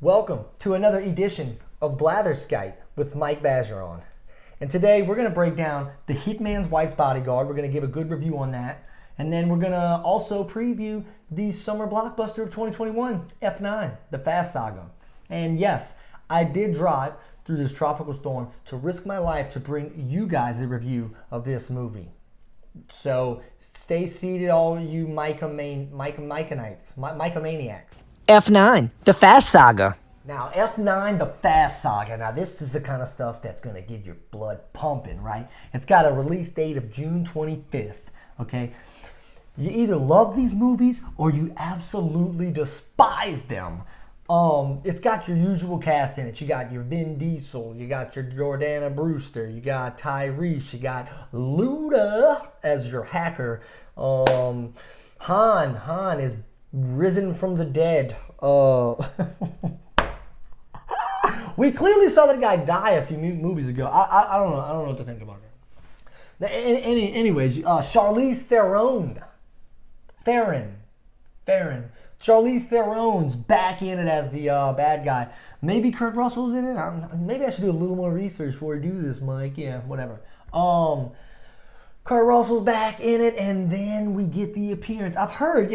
Welcome to another edition of Blatherskite with Mike Bergeron. And today we're going to break down the Hitman's Wife's Bodyguard. We're going to give a good review on that. And then we're going to also preview the summer blockbuster of 2021, F9, the Fast Saga. And yes, I did drive through this tropical storm to risk my life to bring you guys a review of this movie. So stay seated, all you Micomaniacs. F9, the Fast Saga. Now, F9, the Fast Saga. Now, this is the kind of stuff that's going to get your blood pumping, right? It's got a release date of June 25th, okay? You either love these movies or you absolutely despise them. It's got your usual cast in it. You got your Vin Diesel, you got your Jordana Brewster, you got Tyrese, you got Luda as your hacker. Han is risen from the dead. We clearly saw that guy die a few movies ago. I don't know. I don't know what to think about it. Anyways, Charlize Theron. Charlize Theron's back in it as the bad guy. Maybe Kurt Russell's in it. Maybe I should do a little more research before I do this, Mike. Yeah, whatever. Kurt Russell's back in it, and then we get the appearance. I've heard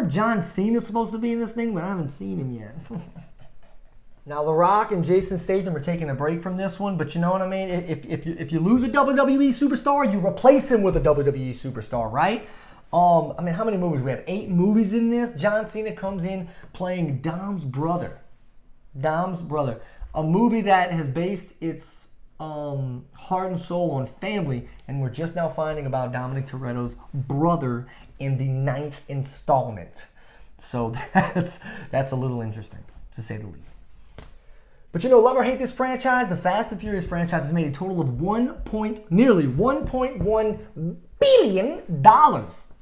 John Cena's supposed to be in this thing, but I haven't seen him yet. Now, The Rock and Jason Statham are taking a break from this one, but you know what I mean? If you lose a WWE superstar, you replace him with a WWE superstar, right? I mean, how many movies? We have 8 movies in this. John Cena comes in playing Dom's brother. A movie that has based its heart and soul on family, and we're just now finding about Dominic Toretto's brother in the 9th installment. So that's a little interesting, to say the least. But you know, love or hate this franchise, the Fast and Furious franchise has made a total of nearly $1.1 billion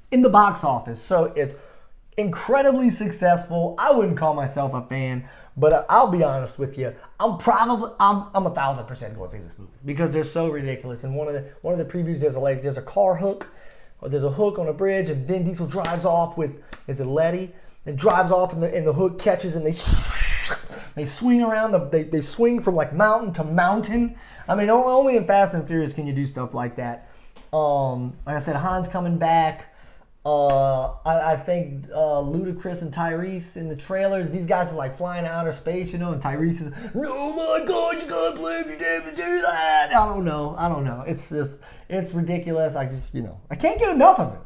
in the box office. So it's incredibly successful. I wouldn't call myself a fan, but I'll be honest with you, I'm 1,000% going to see this movie because they're so ridiculous. And one of the previews, there's a car hook, or there's a hook on a bridge, and Vin Diesel drives off with, is it Letty? It drives off, and the hook catches, and they swing around. They swing from like mountain to mountain. I mean, only in Fast and Furious can you do stuff like that. Like I said, Han's coming back. I think Ludacris and Tyrese in the trailers, these guys are like flying to outer space, and Tyrese is, oh my God, you can't believe you did do that. I don't know. It's ridiculous. I can't get enough of it.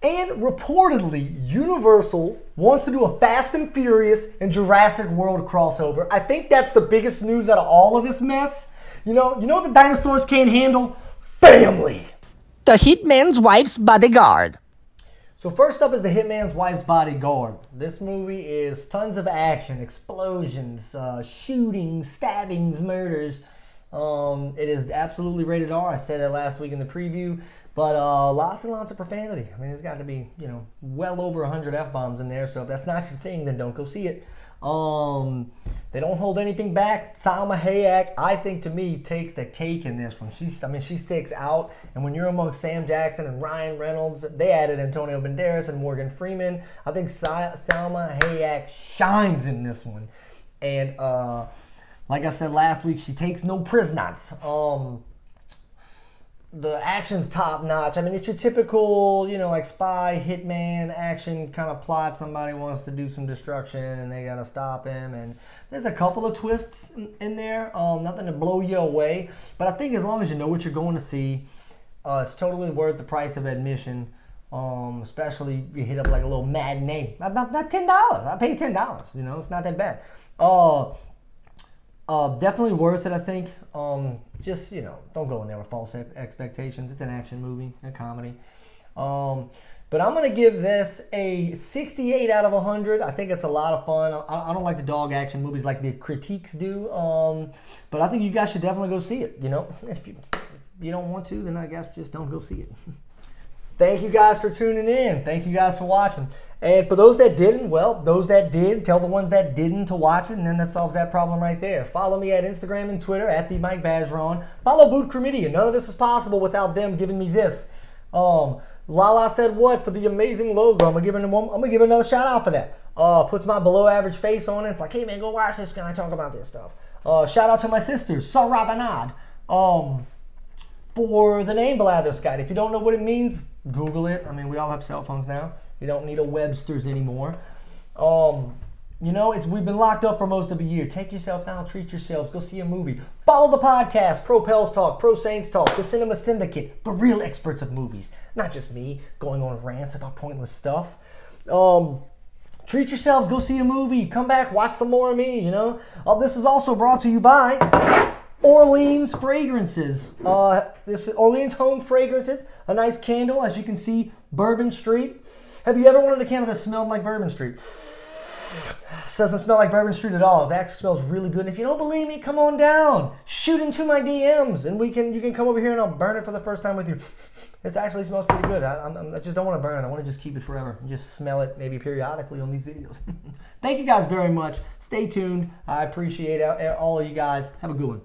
And reportedly, Universal wants to do a Fast and Furious and Jurassic World crossover. I think that's the biggest news out of all of this mess. You know what the dinosaurs can't handle? Family. The Hitman's Wife's Bodyguard. So first up is the Hitman's Wife's Bodyguard. This movie is tons of action, explosions, shootings, stabbings, murders. It is absolutely rated R. I said that last week in the preview. But lots and lots of profanity. I mean, there's got to be, well over 100 F-bombs in there. So if that's not your thing, then don't go see it. They don't hold anything back. Salma Hayek, I think, to me, takes the cake in this one. She sticks out. And when you're among Sam Jackson and Ryan Reynolds, they added Antonio Banderas and Morgan Freeman. I think Salma Hayek shines in this one. And like I said last week, she takes no prisoners. The action's top notch. I mean, it's your typical, like spy, hitman, action kind of plot. Somebody wants to do some destruction and they got to stop him. And there's a couple of twists in there. Nothing to blow you away. But I think as long as you know what you're going to see, it's totally worth the price of admission. Especially you hit up like a little matinee. About $10. I paid $10. It's not that bad. Definitely worth it, I think. Just, don't go in there with false expectations. It's an action movie, a comedy. But I'm going to give this a 68 out of 100. I think it's a lot of fun. I don't like the dog action movies like the critiques do. But I think you guys should definitely go see it. If you don't want to, then I guess just don't go see it. Thank you guys for tuning in. Thank you guys for watching. And for those that didn't, well, those that did, tell the ones that didn't to watch it, and then that solves that problem right there. Follow me at Instagram and Twitter at the Mike Bergeron. Follow Boot Crew. None of this is possible without them giving me this. Lala said what for the amazing logo. I'm gonna give another shout out for that. puts my below average face on it. It's like, hey man, go watch this guy talk about this stuff. Shout out to my sisters, Saradanad, for the name Blatherskite. If you don't know what it means, Google it. I mean, we all have cell phones now. You don't need a Webster's anymore. You know, we've been locked up for most of a year. Take yourself out, treat yourselves, go see a movie. Follow the podcast, Pro Pels Talk, Pro Saints Talk, the Cinema Syndicate, the real experts of movies. Not just me going on rants about pointless stuff. Treat yourselves, go see a movie, come back, watch some more of me, you know. This is also brought to you by Orleans Fragrances. This is Orleans Home Fragrances, a nice candle, as you can see, Bourbon Street. Have you ever wanted a candle that smelled like Bourbon Street? This doesn't smell like Bourbon Street at all. It actually smells really good. And if you don't believe me, come on down. Shoot into my DMs, and you can come over here and I'll burn it for the first time with you. It actually smells pretty good. I just don't want to burn it. I want to just keep it forever and just smell it maybe periodically on these videos. Thank you guys very much. Stay tuned. I appreciate all of you guys. Have a good one.